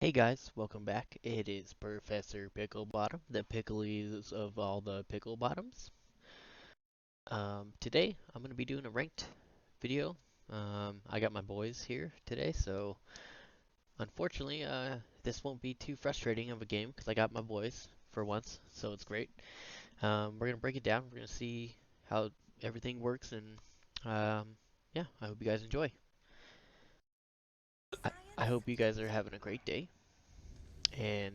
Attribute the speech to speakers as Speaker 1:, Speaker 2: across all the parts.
Speaker 1: Hey guys, welcome back. It is Professor Picklebottom, the picklies of all the pickle bottoms. Today I'm going to be doing a ranked video. I got my boys here today, so unfortunately, this won't be too frustrating of a game because I got my boys for once, so it's great. We're going to break it down. We're going to see how everything works, and yeah, I hope you guys enjoy. I hope you guys are having a great day, and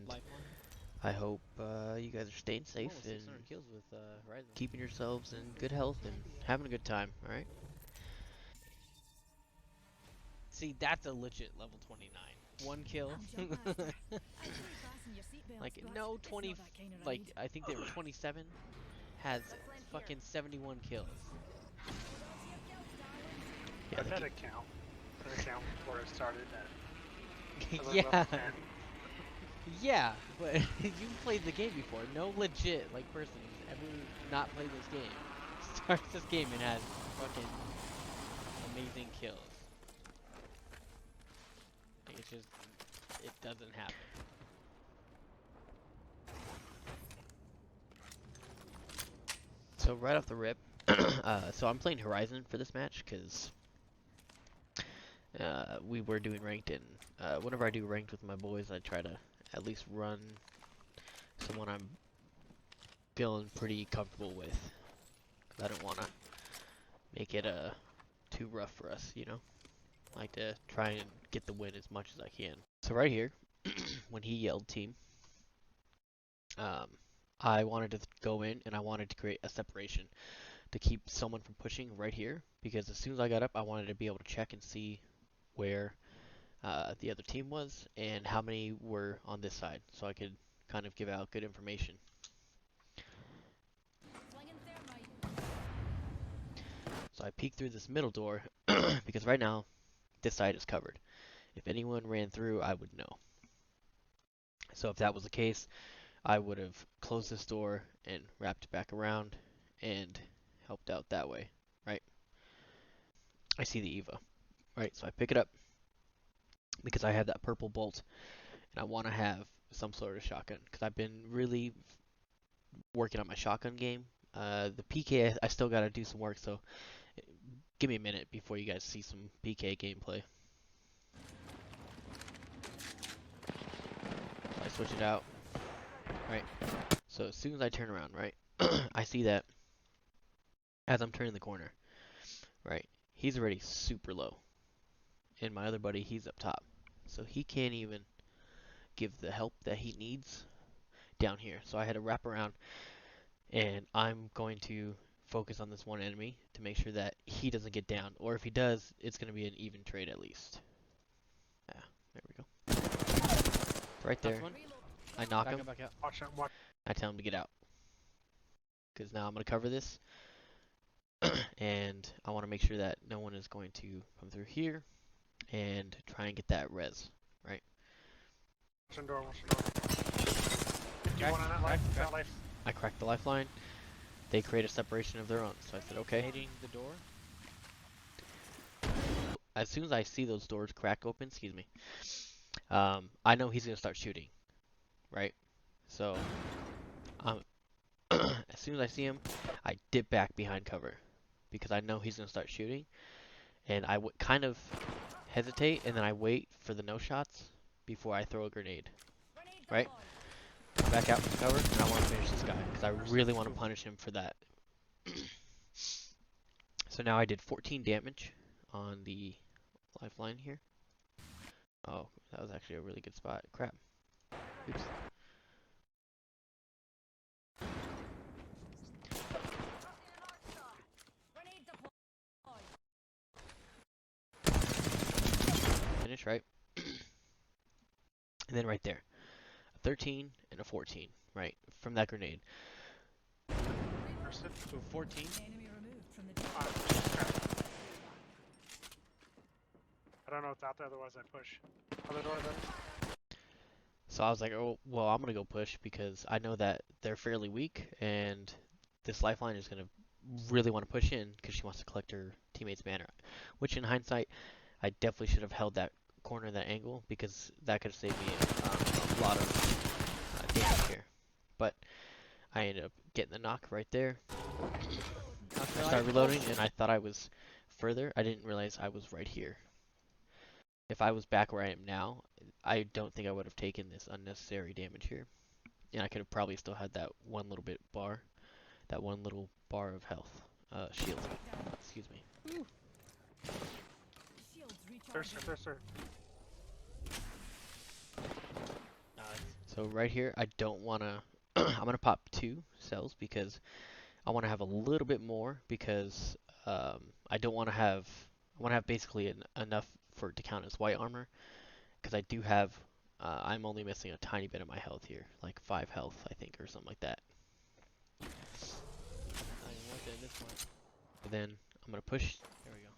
Speaker 1: I hope you guys are staying safe and keeping yourselves in good health and having a good time, alright?
Speaker 2: See, that's a legit level 29. One kill. Like, no 20, like, I think they were 27, has fucking 71 kills.
Speaker 1: Yeah,
Speaker 3: I've had a count. An account before I started at level
Speaker 2: Yeah,
Speaker 3: 10.
Speaker 2: yeah, but you've played the game before. No legit, like, person who's ever not played this game starts this game and has fucking amazing kills. Like, it's just, it doesn't happen.
Speaker 1: So right off the rip, so I'm playing Horizon for this match because we were doing ranked, and whenever I do ranked with my boys, I try to at least run someone I'm feeling pretty comfortable with. 'Cause I don't want to make it too rough for us, you know? I like to try and get the win as much as I can. So right here, when he yelled team, um, I wanted to go in and I wanted to create a separation to keep someone from pushing right here, because as soon as I got up, I wanted to be able to check and see where the other team was and how many were on this side, so I could kind of give out good information. So I peeked through this middle door because right now this side is covered. If anyone ran through, I would know. So if that was the case, I would have closed this door and wrapped it back around and helped out that way, right? I see the Eva, right? So I pick it up because I have that purple bolt and I want to have some sort of shotgun because I've been really working on my shotgun game. The PK, I still got to do some work, so give me a minute before you guys see some PK gameplay. So I switch it out, right? So as soon as I turn around, right, I see that as I'm turning the corner, right, he's already super low. And my other buddy, he's up top. So he can't even give the help that he needs down here. So I had to wrap around, and I'm going to focus on this one enemy to make sure that he doesn't get down. Or if he does, it's going to be an even trade at least. Yeah, there we go. Right there. I knock him.
Speaker 2: Back out.
Speaker 3: Watch it, watch.
Speaker 1: I tell him to get out. Because now I'm going to cover this. And I want to make sure that no one is going to come through here and try and get that res, right?
Speaker 3: Watch the door, watch the door. Do you want on that life? That life?
Speaker 1: I cracked the lifeline. They create a separation of their own. So I said, okay.
Speaker 2: Hitting the door.
Speaker 1: As soon as I see those doors crack open, excuse me, I know he's gonna start shooting, right? So, as soon as I see him, I dip back behind cover because I know he's gonna start shooting, and I would kind of hesitate, and then I wait for the no shots before I throw a grenade, right? Back out from cover, and I want to finish this guy because I really want to punish him for that. So now I did 14 damage on the lifeline here. Oh, that was actually a really good spot. Crap. Oops. Finish, right? And then right there. A 13 and a 14, right? From that grenade.
Speaker 2: So 14.
Speaker 3: I don't know what's out there, otherwise I push. Other door then?
Speaker 1: So I was like, oh, well, I'm going to go push because I know that they're fairly weak, and this lifeline is going to really want to push in because she wants to collect her teammate's banner. Which, in hindsight, I definitely should have held that corner that angle because that could save me a lot of damage here. But I ended up getting the knock right there. I started reloading and I thought I was further. I didn't realize I was right here. If I was back where I am now, I don't think I would have taken this unnecessary damage here. And I could have probably still had that one little bar of health. Shield. Excuse me.
Speaker 3: Thirster.
Speaker 1: So right here, I don't want to... I'm going to pop 2 cells because I want to have a little bit more because I don't want to have... I want to have basically enough for it to count as white armor because I do have... I'm only missing a tiny bit of my health here, like 5 health, I think, or something like that. But then I'm going to push... There we go.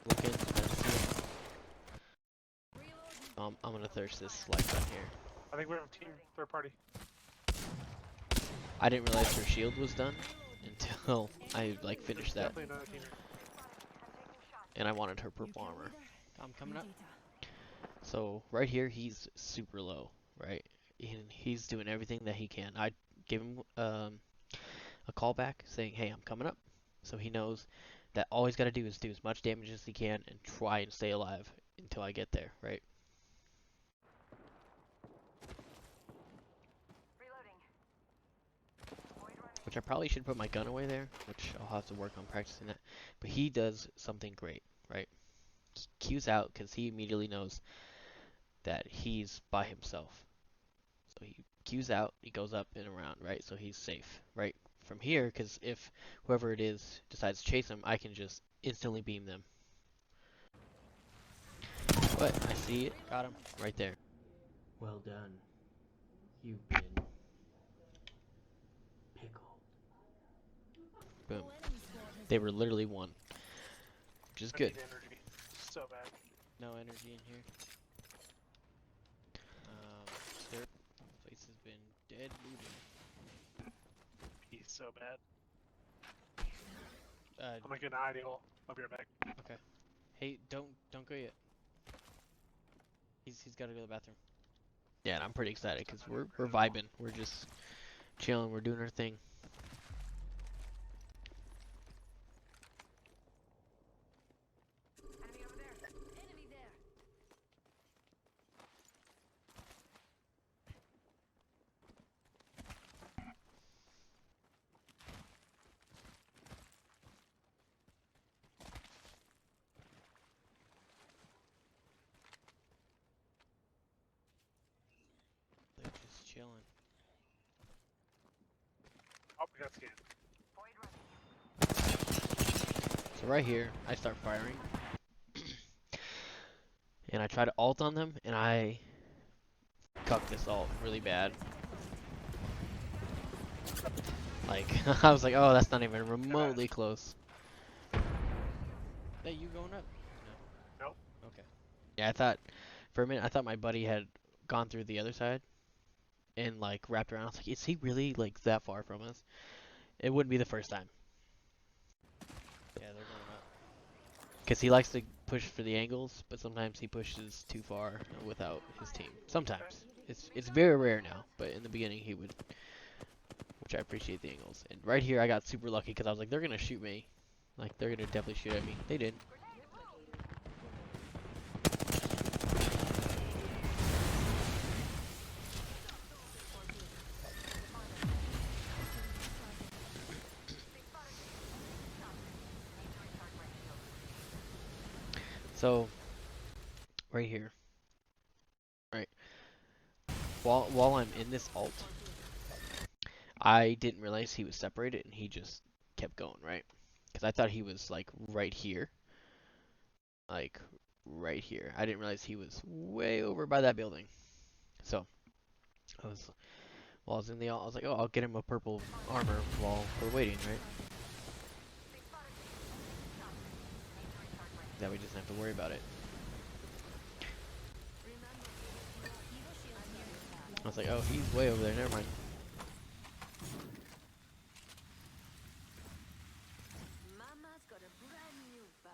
Speaker 1: Look in, and see. I'm going to thirst this life down here.
Speaker 3: I think we're on team third party.
Speaker 1: I didn't realize her shield was done until I like finished that,
Speaker 3: Definitely another team.
Speaker 1: and I wanted her purple armor.
Speaker 2: I'm coming up.
Speaker 1: So right here, he's super low, right? And he's doing everything that he can. I gave him a call back saying, "Hey, I'm coming up," so he knows that all he's got to do is do as much damage as he can and try and stay alive until I get there, right? Which I probably should put my gun away there, which I'll have to work on practicing that. But he does something great, right? He Q's out because he immediately knows that he's by himself. So he Q's out, he goes up and around, right? So he's safe, right? From here, because if whoever it is decides to chase him, I can just instantly beam them. But I see it, got him, right there. Well done. You've been pickled. Boom. They were literally one, which is
Speaker 3: I
Speaker 1: good.
Speaker 3: need energy. So bad.
Speaker 2: No energy in here. This place has been dead looted.
Speaker 3: He's so bad.
Speaker 2: Uh,
Speaker 3: I'm gonna get an ID hole. I'll be right back.
Speaker 2: okay. Hey, don't go yet. He's got to go to the bathroom.
Speaker 1: Yeah, and I'm pretty excited because we're vibing. We're just chilling. We're doing our thing.
Speaker 4: Enemy over there. Enemy there.
Speaker 2: They're just chilling.
Speaker 3: Oh, we got scanned.
Speaker 1: So right here, I start firing. And I try to ult on them, and I cuck this ult really bad. Like, I was like, oh, that's not even remotely close.
Speaker 2: Hey, you going up? No.
Speaker 3: Nope.
Speaker 2: Okay.
Speaker 1: Yeah, I thought, for a minute, I thought my buddy had gone through the other side and, like, wrapped around. I was like, is he really, like, that far from us? It wouldn't be the first time.
Speaker 2: Yeah, they're going up.
Speaker 1: Because he likes to push for the angles, but sometimes he pushes too far without his team. Sometimes. It's very rare now, but in the beginning he would, which I appreciate the angles. And right here I got super lucky because I was like, they're going to shoot me. Like, they're going to definitely shoot at me. They did. So, right here. Right. While I'm in this ult, I didn't realize he was separated and he just kept going, right? Because I thought he was like right here. Like right here. I didn't realize he was way over by that building. So, while I was in the ult, I was like, oh, I'll get him a purple armor while we're waiting, right? That we just have to worry about it. I was like, oh, he's way over there, never mind.
Speaker 4: Mama's got a brand new bag.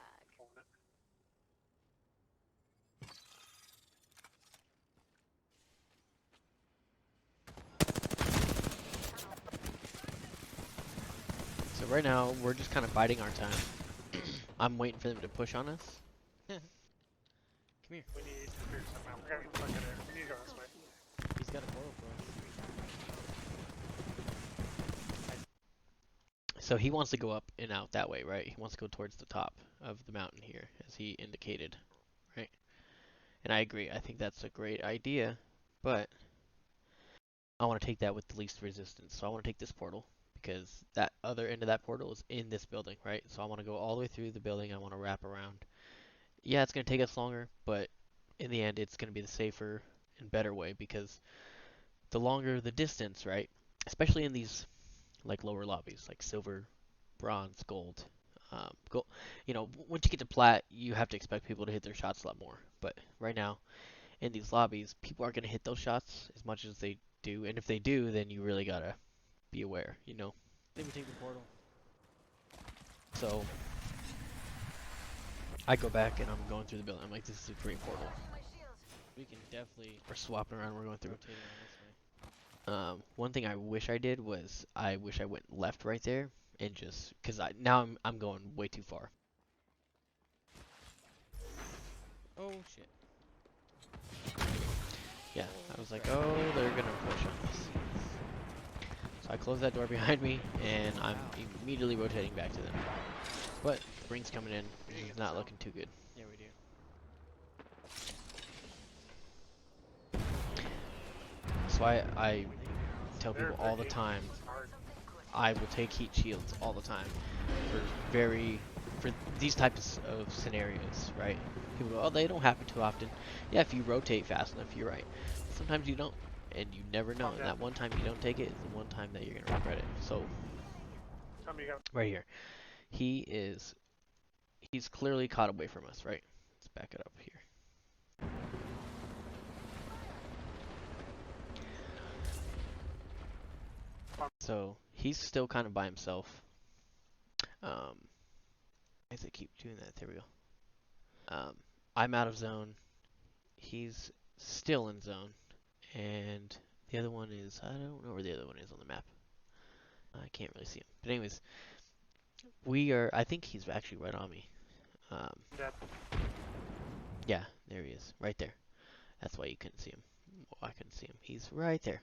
Speaker 1: So right now, we're just kind of biding our time. I'm waiting for them to push on us.
Speaker 2: Come here.
Speaker 3: We need to figure something out. We gotta get the fuck out of here. We need to go this way.
Speaker 2: He's got a portal for us.
Speaker 1: So he wants to go up and out that way, right? He wants to go towards the top of the mountain here, as he indicated, right? And I agree. I think that's a great idea, but I want to take that with the least resistance. So I want to take this portal because that other end of that portal is in this building, right? So I want to go all the way through the building. I want to wrap around. Yeah, it's going to take us longer, but in the end, it's going to be the safer and better way because the longer the distance, right? Especially in these like lower lobbies, like silver, bronze, gold. Gold. You know, once you get to plat, you have to expect people to hit their shots a lot more. But right now, in these lobbies, people aren't going to hit those shots as much as they do, and if they do, then you really gotta be aware, you know.
Speaker 2: Let me take the portal.
Speaker 1: So I go back and I'm going through the building. I'm like, this is a great portal.
Speaker 2: We can definitely
Speaker 1: We're swapping around. We're going through.
Speaker 2: rotate around this way.
Speaker 1: One thing I wish I did was I wish I went left right there and just because now I'm going way too far.
Speaker 2: Oh shit.
Speaker 1: Yeah, I was like, oh, they're gonna push on us. So I close that door behind me and I'm immediately rotating back to them. But the ring's coming in. It's not looking too good.
Speaker 2: Yeah, we do.
Speaker 1: So I tell people all the time, I will take heat shields all the time for these types of scenarios, right? People go, oh, they don't happen too often. Yeah, if you rotate fast enough, you're right. Sometimes you don't, and you never know. And that one time you don't take it is the one time that you're gonna regret it. So right here, he's clearly caught away from us, right? Let's back it up here. So he's still kind of by himself. Why does it keep doing that? There we go. I'm out of zone. He's still in zone. And the other one is, I don't know where the other one is on the map. I can't really see him. But anyways, I think he's actually right on me. Yeah, there he is. Right there. That's why you couldn't see him. Well, I couldn't see him. He's right there.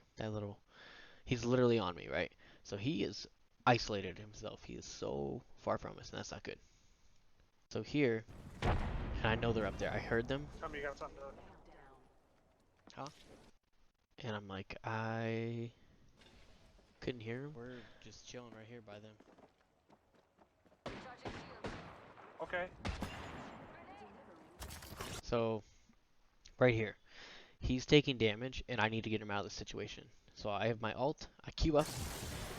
Speaker 1: He's literally on me, right? So he is isolated himself. He is so far from us, and that's not good. So here, and I know they're up there. I heard them.
Speaker 3: Tell me you got something to...
Speaker 2: Huh?
Speaker 1: And I'm like, I couldn't hear him.
Speaker 2: We're just chilling right here by them.
Speaker 3: Okay.
Speaker 1: So, right here. He's taking damage, and I need to get him out of this situation. So I have my ult, I queue up,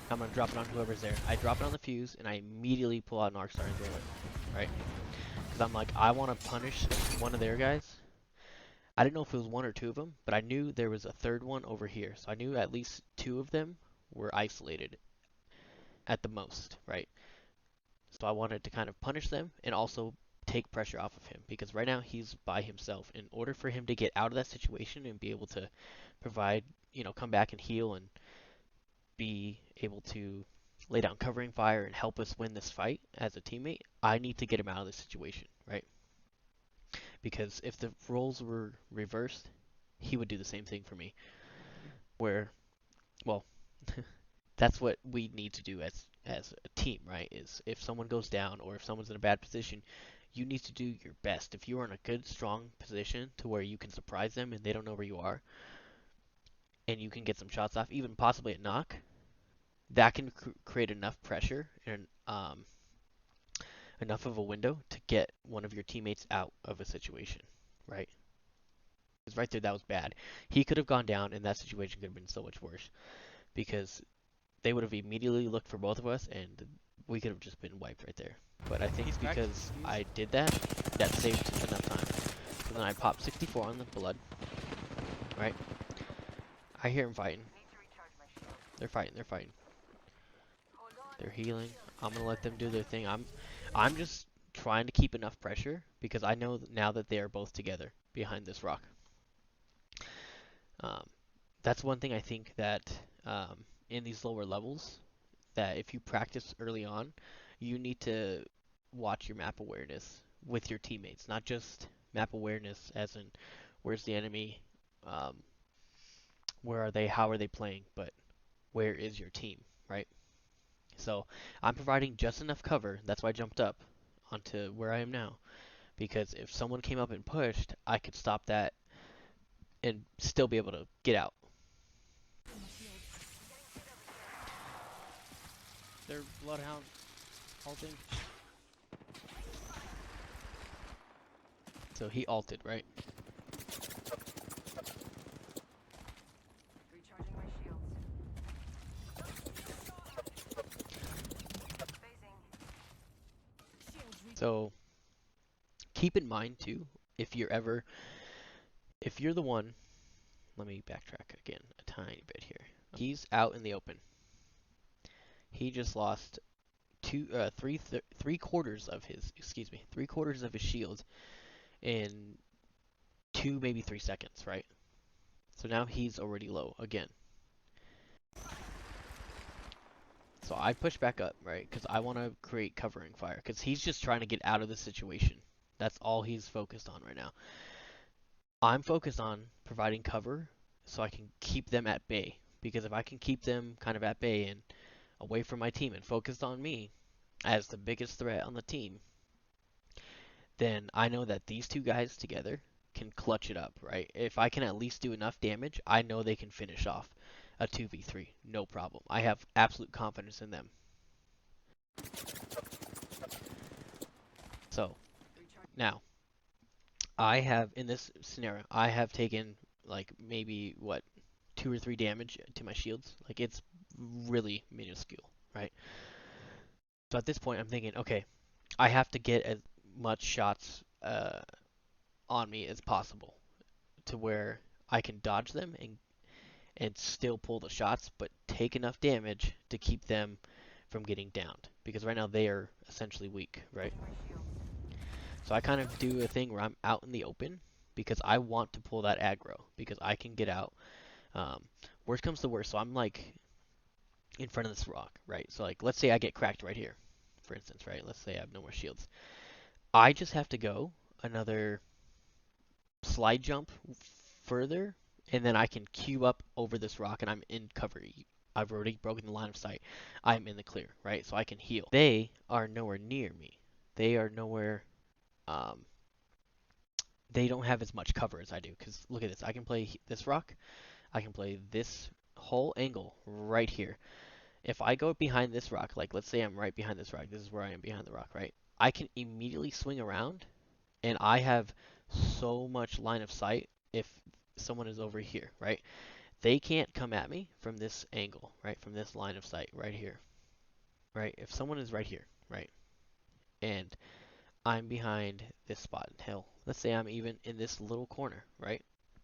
Speaker 1: I'm going to drop it on whoever's there. I drop it on the fuse, and I immediately pull out an arc star and throw it, right? Because I'm like, I want to punish one of their guys. I didn't know if it was one or two of them, but I knew there was a third one over here. So I knew at least two of them were isolated at the most, right? So I wanted to kind of punish them and also take pressure off of him because right now he's by himself. In order for him to get out of that situation and be able to provide, come back and heal and be able to lay down covering fire and help us win this fight as a teammate, I need to get him out of this situation, right? Because if the roles were reversed, he would do the same thing for me. Where, well, that's what we need to do as a team, right? Is if someone goes down or if someone's in a bad position, you need to do your best. If you are in a good, strong position to where you can surprise them and they don't know where you are, and you can get some shots off, even possibly a knock, that can create enough pressure and enough of a window to get one of your teammates out of a situation, right? Because right there, that was bad. He could have gone down, and that situation could have been so much worse because they would have immediately looked for both of us, and we could have just been wiped right there. But I think because I did that, that saved enough time. So then I popped 64 on the blood, right? I hear him fighting. They're fighting. They're fighting. They're healing. I'm gonna let them do their thing. I'm just trying to keep enough pressure because I know now that they are both together behind this rock. That's one thing I think that in these lower levels, that if you practice early on, you need to watch your map awareness with your teammates, not just map awareness as in where's the enemy, um, where are they, how are they playing, but where is your team, right? So I'm providing just enough cover. That's why I jumped up onto where I am now. Because if someone came up and pushed, I could stop that and still be able to get out.
Speaker 2: Their bloodhound halting.
Speaker 1: So he ulted, right?
Speaker 4: Recharging my shields. Phasing. Shields
Speaker 1: So keep in mind too, if you're the one, let me backtrack again a tiny bit here. He's out in the open. He just lost three quarters of his, three quarters of his shield in 2, maybe 3 seconds, right? So now he's already low again. So I push back up, right? Because I want to create covering fire. Because he's just trying to get out of the situation. That's all he's focused on right now. I'm focused on providing cover so I can keep them at bay. Because if I can keep them kind of at bay and away from my team and focused on me as the biggest threat on the team, then I know that these two guys together can clutch it up, right? If I can at least do enough damage, I know they can finish off a 2v3, no problem. I have absolute confidence in them. So, now, I have, in this scenario, I have taken, like, maybe, what, 2 or 3 damage to my shields. Like, it's really minuscule, right? So at this point, I'm thinking, okay, I have to get as much shots on me as possible to where I can dodge them and still pull the shots, but take enough damage to keep them from getting downed. Because right now they are essentially weak, right? So I kind of do a thing where I'm out in the open because I want to pull that aggro because I can get out. Worst comes to worst, so I'm like in front of this rock, right? So like let's say I get cracked right here, for instance, right? Let's say I have no more shields. I just have to go another slide jump further, and then I can queue up over this rock, and I'm in cover. I've already broken the line of sight. I'm in the clear, right? So I can heal. They are nowhere near me. They are nowhere. Um, they don't have as much cover as I do. Because look at this. I can play this rock. I can play this whole angle right here. If I go behind this rock, like let's say I'm right behind this rock. This is where I am behind the rock, right? I can immediately swing around, and I have so much line of sight if someone is over here, right? They can't come at me from this angle, right? From this line of sight right here, right? If someone is right here, right? And I'm behind this spot. Hell, let's say I'm even in this little corner, right?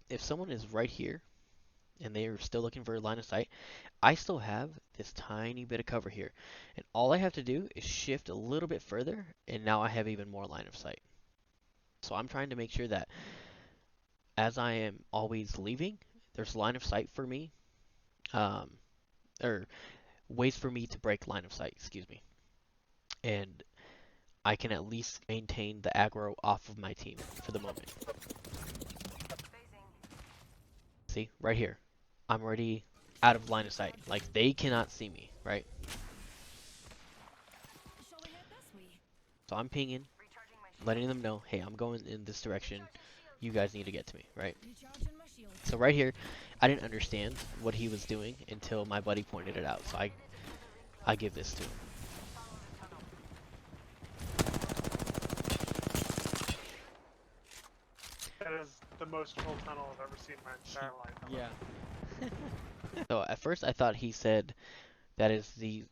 Speaker 1: If someone is right here and they are still looking for a line of sight, I still have this tiny bit of cover here. And all I have to do is shift a little bit further, and now I have even more line of sight. So I'm trying to make sure that as I am always leaving, there's line of sight for me, um, or ways for me to break line of sight, excuse me. And I can at least maintain the aggro off of my team for the moment. See, right here. I'm already out of line of sight. Like, they cannot see me, right?
Speaker 4: showing it this way.
Speaker 1: So I'm pinging, letting them know, hey, I'm going in this direction. You guys need to get to me, right?
Speaker 4: Recharging my shields.
Speaker 1: So right here, I didn't understand what he was doing until my buddy pointed it out. So I give this to him.
Speaker 3: That is the most full tunnel I've ever seen in my entire life.
Speaker 2: Yeah.
Speaker 1: So at first I thought he said that is the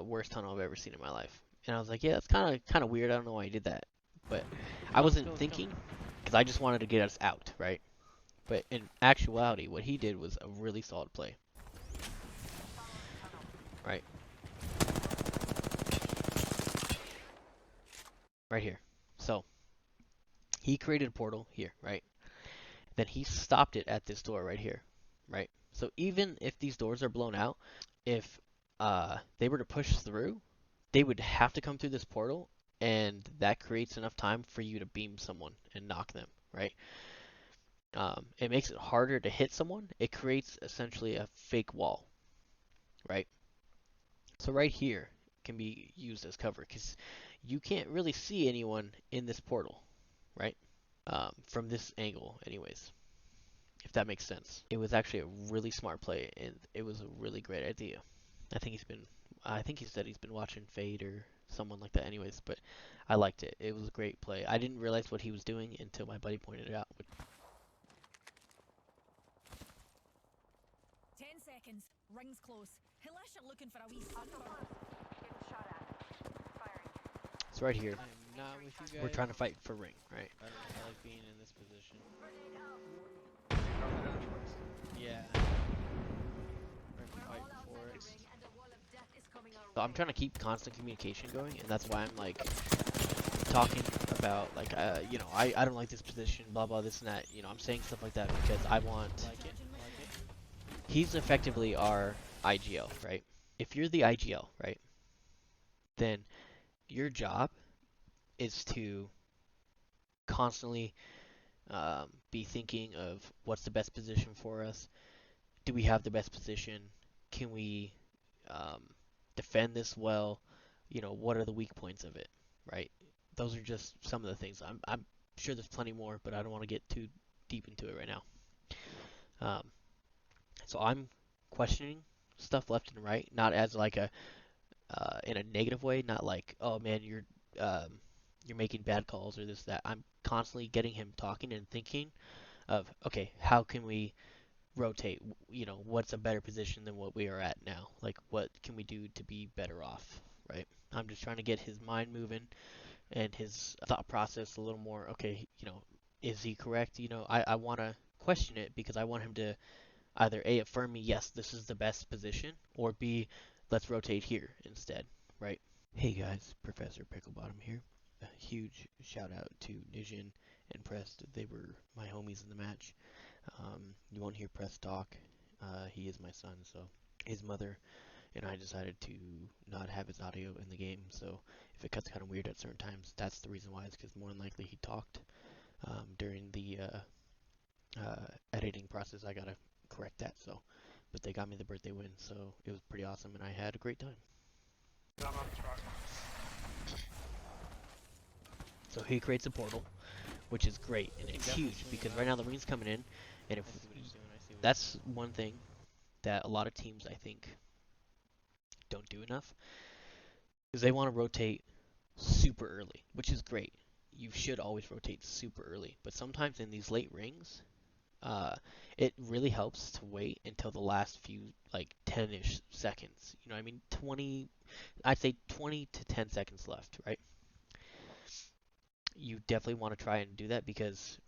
Speaker 1: worst tunnel I've ever seen in my life. And I was like, yeah, that's kind of weird. I don't know why he did that. But I wasn't thinking because I just wanted to get us out, right? But in actuality, what he did was a really solid play. Right. Right here. So he created a portal here, right? Then he stopped it at this door right here, right? So even if these doors are blown out, if they were to push through, they would have to come through this portal, and that creates enough time for you to beam someone and knock them, right? It makes it harder to hit someone. It creates essentially a fake wall, right? So right here can be used as cover because you can't really see anyone in this portal, right? From this angle, anyways, if that makes sense. It was actually a really smart play, and it was a really great idea. I think he said he's been watching Fade or someone like that, anyways. But I liked it. It was a great play. I didn't realize what he was doing until my buddy pointed it out.
Speaker 4: 10 seconds. Ring's close. Unless you're looking for a wee sunburn. Getting shot at. Firing.
Speaker 1: It's right here.
Speaker 2: I'm not with you guys.
Speaker 1: We're trying to fight for ring, right?
Speaker 2: I don't know, I like being in this position.
Speaker 3: Go to the damage place.
Speaker 2: Yeah. We're fighting for it.
Speaker 1: So I'm trying to keep constant communication going, and that's why I'm like talking about like you know, I don't like this position, blah blah this and that. You know, I'm saying stuff like that because I want.
Speaker 2: Like it. Like it.
Speaker 1: He's effectively our IGL, right? If you're the IGL, right, then your job is to constantly be thinking of what's the best position for us. Do we have the best position? Can we um, defend this well? You know, what are the weak points of it, right? Those are just some of the things. I'm sure there's plenty more, but I don't want to get too deep into it right now. Um, so I'm questioning stuff left and right, not as like a in a negative way, not like, oh man, you're making bad calls or this that. I'm constantly getting him talking and thinking of, okay, how can we rotate? You know, what's a better position than what we are at now? Like, what can we do to be better off, right? I'm just trying to get his mind moving and his thought process a little more. Okay, you know, is he correct? You know, I want to question it because I want him to either A, affirm me, yes, this is the best position, or B, let's rotate here instead, right? Hey guys, Professor Picklebottom here. A huge shout out to Nijin and Prest. They were my homies in the match. You won't hear Prest talk. He is my son, so his mother and I decided to not have his audio in the game. So if it cuts kind of weird at certain times, that's the reason why. It's because more than likely he talked during the editing process. I gotta correct that. So, but they got me the birthday win, so it was pretty awesome, and I had a great time.
Speaker 3: Not on the truck.
Speaker 1: So he creates a portal, which is great, and it's huge because right now the ring's coming in, and if
Speaker 2: I see what he's doing. I see what
Speaker 1: that's one thing that a lot of teams I think don't do enough is they want to rotate super early, which is great. You should always rotate super early, but sometimes in these late rings, it really helps to wait until the last few, like 10-ish seconds. You know what I mean? I'd say 20 to 10 seconds left, right? You definitely want to try and do that because,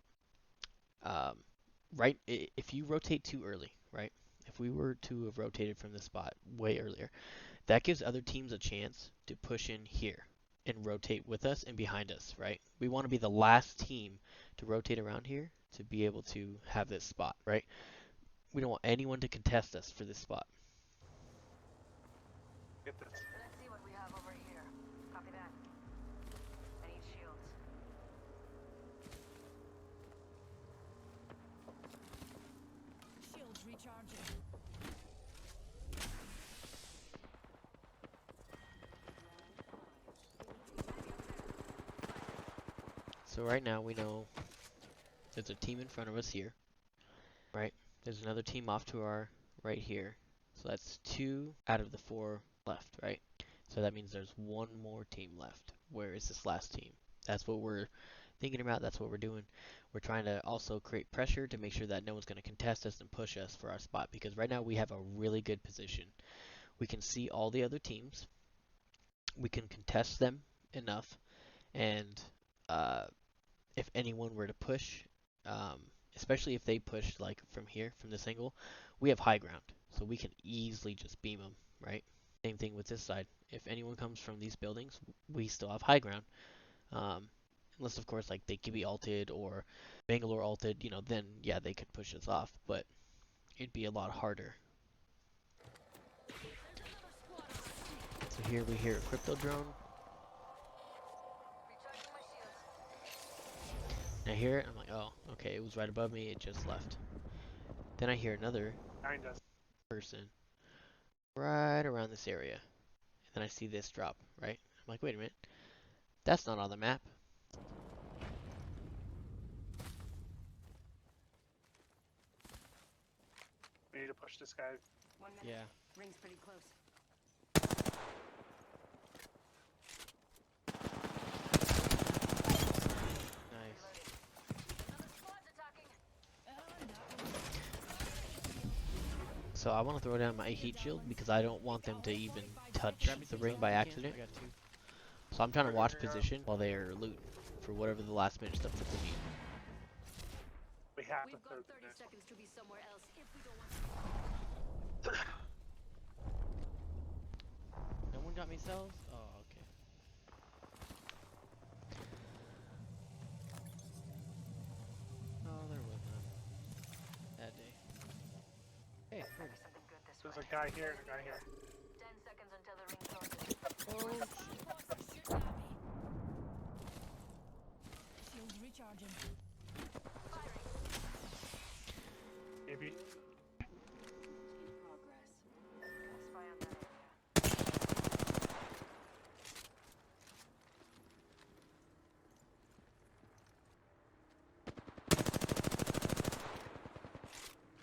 Speaker 1: right, if you rotate too early, right? If we were to have rotated from this spot way earlier, that gives other teams a chance to push in here and rotate with us and behind us, right? We want to be the last team to rotate around here to be able to have this spot, right? We don't want anyone to contest us for this spot.
Speaker 3: Get this.
Speaker 4: Let's see what we have over here. Copy that. I need shields. Shields recharging.
Speaker 1: So right now we know there's a team in front of us here, right? There's another team off to our right here. So that's 2 out of the 4 left, right? So that means there's one more team left. Where is this last team? That's what we're thinking about. That's what we're doing. We're trying to also create pressure to make sure that no one's going to contest us and push us for our spot because right now we have a really good position. We can see all the other teams. We can contest them enough, and if anyone were to push, especially if they push like from here, from this angle, we have high ground, so we can easily just beam them, right? Same thing with this side. If anyone comes from these buildings, we still have high ground. Unless, of course, like they could be ulted or Bangalore ulted, you know, then yeah, they could push us off, but it'd be a lot harder. So here we hear a crypto drone. And I hear it, I'm like, oh, okay, it was right above me, it just left. Then I hear another
Speaker 3: Behind us.
Speaker 1: person right around this area. And then I see this drop, right? I'm like, wait a minute, that's not on the map.
Speaker 3: We need to push this guy.
Speaker 4: 1 minute.
Speaker 2: Yeah.
Speaker 4: Ring's pretty close.
Speaker 2: Nice.
Speaker 4: Another squad's attacking.
Speaker 1: So I want to throw down my heat shield because I don't want them to even touch
Speaker 2: Grab me
Speaker 1: the
Speaker 2: some
Speaker 1: ring
Speaker 2: kills
Speaker 1: by
Speaker 2: if you can.
Speaker 1: accident.
Speaker 2: I got 2.
Speaker 1: So I'm trying to watch position while they are looting for whatever the last minute stuff that they need.
Speaker 3: We have
Speaker 4: We've
Speaker 3: to
Speaker 4: got
Speaker 3: third
Speaker 4: 30
Speaker 3: this one.
Speaker 4: seconds to be somewhere else if we don't want
Speaker 2: No one got me cells? Oh, okay. Oh, there was none. That day. Hey,
Speaker 4: maybe something good this
Speaker 3: There's
Speaker 4: way.
Speaker 3: a guy here and a guy here.
Speaker 4: 10 seconds until the ring closes.
Speaker 2: oh,
Speaker 4: Shields recharging.
Speaker 3: Maybe.
Speaker 4: In progress. Spy on that area.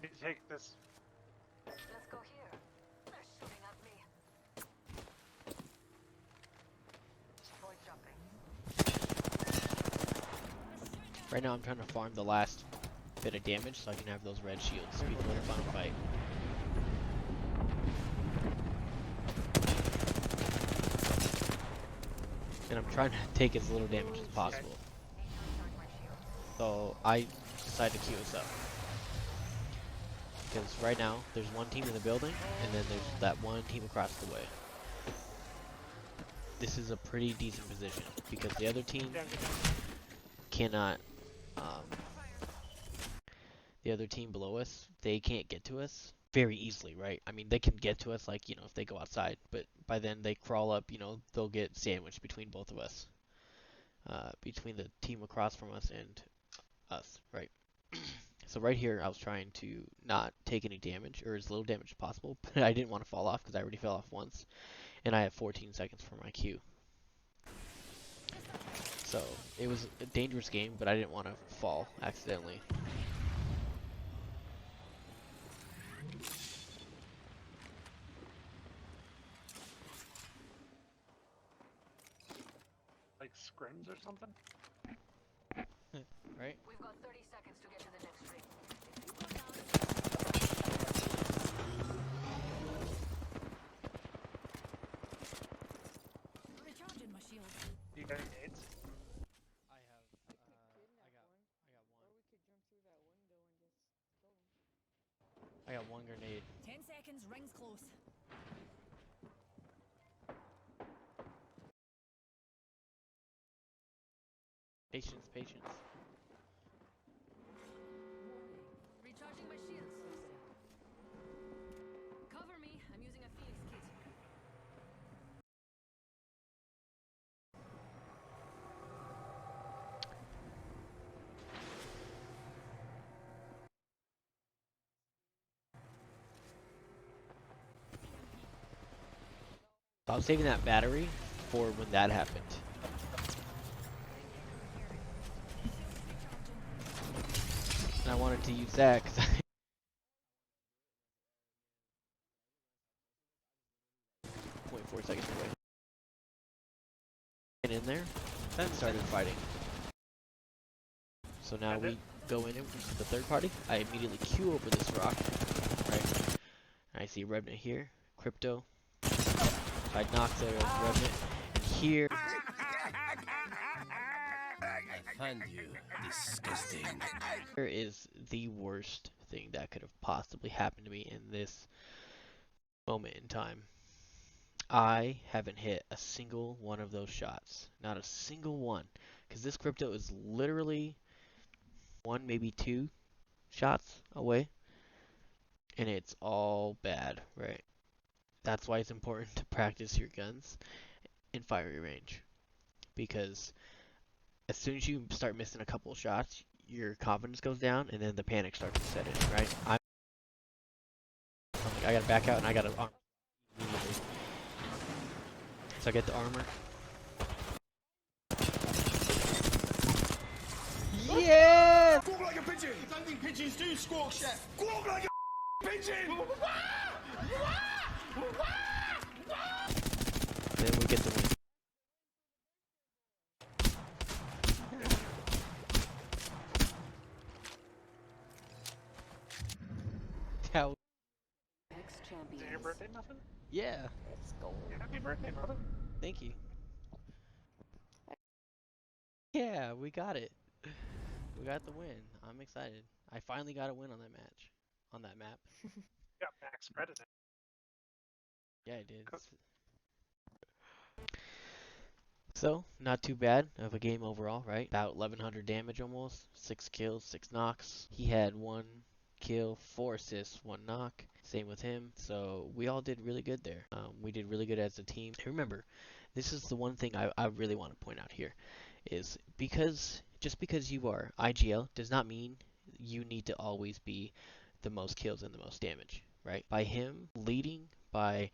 Speaker 3: Need to take this.
Speaker 4: Let's go here. They're shooting at me. Avoid jumping.
Speaker 1: Right now I'm trying to farm the last bit of damage so I can have those red shields before the final fight. And I'm trying to take as little damage as possible.
Speaker 4: Recharge my shield.
Speaker 1: So I decided to queue us up. Because right now there's one team in the building and then there's that one team across the way. This is a pretty decent position because the other team
Speaker 3: Down, get down.
Speaker 1: cannot, the other team below us, they can't get to us very easily, right? I mean, they can get to us, like, you know, if they go outside, but by then they crawl up, you know, they'll get sandwiched between both of us. Between the team across from us and us, right? So right here, I was trying to not take any damage, or as little damage as possible, but I didn't want to fall off because I already fell off once, and I have 14 seconds for my queue. So it was a dangerous game, but I didn't want to fall accidentally.
Speaker 3: Like scrims or something?
Speaker 2: right?
Speaker 4: We've got 30 seconds to get to the next ring. Recharging my shield.
Speaker 3: You got any nades?
Speaker 2: I have, I got one grenade.
Speaker 4: 10 seconds, rings close.
Speaker 2: Patience, patience.
Speaker 4: Recharging my shields. Cover me, I'm using a Phoenix kit.
Speaker 1: So I was saving that battery for when that happened. And I wanted to use that because I 0.4 seconds away. Get in there, then started fighting. So now we go in with the third party. I immediately queue over this rock, right? I see Revenant here, Crypto. So I knocked the Revenant, and here.
Speaker 5: I find you disgusting.
Speaker 1: Here is the worst thing that could have possibly happened to me in this moment in time. I haven't hit a single one of those shots. Not a single one. Because this Crypto is literally one, maybe two shots away. And it's all bad, right? That's why it's important to practice your guns in firing range, because as soon as you start missing a couple of shots, your confidence goes down, and then the panic starts to set in, right? I'm like, I gotta back out, and I gotta armor immediately. So I get the armor. Yes!
Speaker 5: Squawk like a pigeon! You don't think pigeons do squawk, chef? Squawk like a pigeon!
Speaker 1: Then we get the win. How?
Speaker 4: Next
Speaker 3: Is it your
Speaker 4: champions.
Speaker 3: birthday, Muffin?
Speaker 1: Yeah,
Speaker 4: Let's go.
Speaker 3: Happy birthday, Muffin.
Speaker 1: thank you. Yeah, we got it. We got the win. I'm excited. I finally got a win on that match. On that map.
Speaker 3: Got max predator.
Speaker 1: Yeah, I did.
Speaker 3: Cool.
Speaker 1: So, not too bad of a game overall, right? About 1100 damage almost. 6 kills, 6 knocks. He had 1 kill, 4 assists, 1 knock. Same with him. So, we all did really good there. We did really good as a team. And remember, this is the one thing I really want to point out here. Is just because you are IGL does not mean you need to always be the most kills and the most damage, right? By him leading by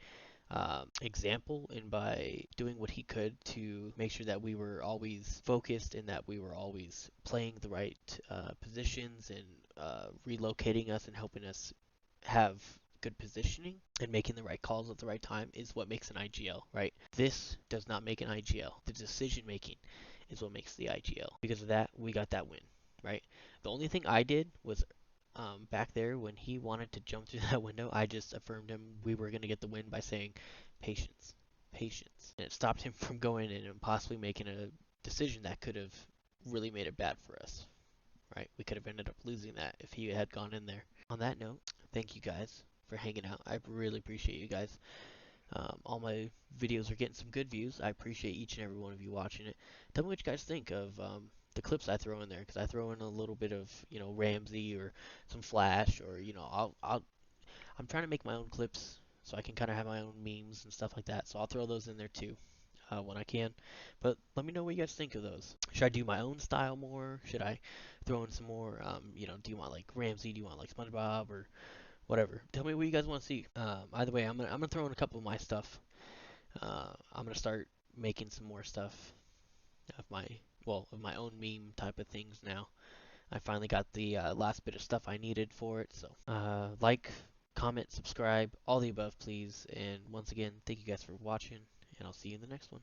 Speaker 1: example and by doing what he could to make sure that we were always focused and that we were always playing the right positions and relocating us and helping us have good positioning and making the right calls at the right time is what makes an IGL, right? This does not make an IGL. The decision making is what makes the IGL. Because of that, we got that win, right? The only thing I did was back there when he wanted to jump through that window, I just affirmed him we were going to get the win by saying patience, patience. And it stopped him from going in and possibly making a decision that could have really made it bad for us, right? We could have ended up losing that if he had gone in there. On that note, thank you guys for hanging out. I really appreciate you guys. All my videos are getting some good views. I appreciate each and every one of you watching it. Tell me what you guys think of the clips I throw in there, because I throw in a little bit of Ramsey or some Flash, or I'm trying to make my own clips so I can kind of have my own memes and stuff like that. So I'll throw those in there too when I can. But let me know what you guys think of those. Should I do my own style more? Should I throw in some more? Do you want like Ramsey? Do you want like SpongeBob or whatever? Tell me what you guys want to see. Either way, I'm gonna throw in a couple of my stuff. I'm gonna start making some more stuff of my own meme type of things now. I finally got the last bit of stuff I needed for it. So like, comment, subscribe, all the above, please. And once again, thank you guys for watching, and I'll see you in the next one.